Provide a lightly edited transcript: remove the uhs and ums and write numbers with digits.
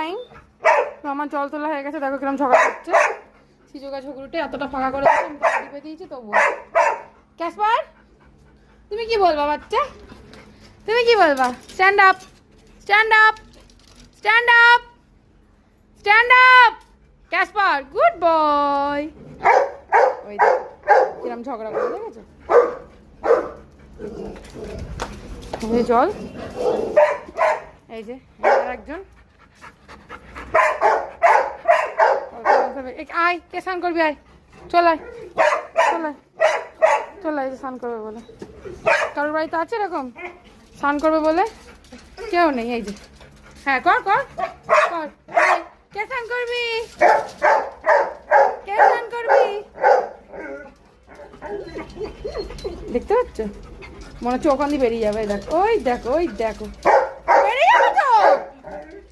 Time. তো আমার জল তোলা হয়ে গেছে, দেখো কিরম ঝগড়া করছে। সিজু গাছ ঝগড়ুটে এতটা ফাঁকা করে দিবে দিয়েছি তবু। ক্যাসপার তুমি কি বলবা বাচ্চা, তুমি কি বলবা? Stand up, stand up, stand up, stand up. Casper good boy. ওই কিরম ঝগড়া করে দেখেছো? জল এই যে একজন আয়, কে স্নান করবি? আয়, চল আয়, চল আয়, চল আয়, স্নান করবে বলে। কারোর বাড়িতে আছে এরকম স্নান করবে বলে? কেউ নেই। এই যে হ্যাঁ, কর কর কর। কে স্নান করবি? কে স্নান করবি? দেখতে পাচ্ছ? মনে হচ্ছে ওখান দিয়ে বেরিয়ে যাবে। দেখো, ওই দেখো, ওই দেখো।